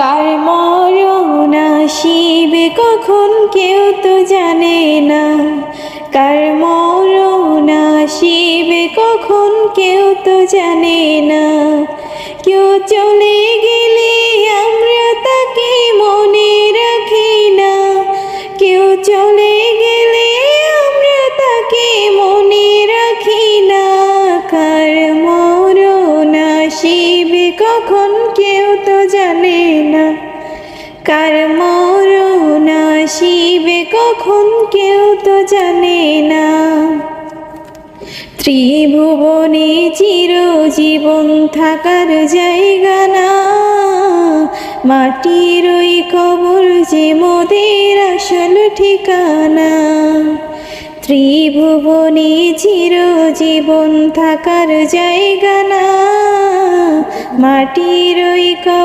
কার মরণ আসিবে কখন কেউ তো জানে না, কার মরণ আসিবে কখন কেউ তো জানে না। কেউ চলে গেলে আমরা তাকে মনে রাখি না, কেউ চলে গেলে আমরা তাকে মনে রাখি না। কার মরণ আসিবে কখন কেউ তো জানে না, কার মরণ আসিবে কখন কেউ তো জানে না। ত্রিভুবনে চিরজীবন থাকার জায়গা না, মাটির ওই কবর যে মোদের আসল ঠিকানা। ত্রিভুবনে চিরজীবন থাকার জায়গা না, মাটির ওই কবর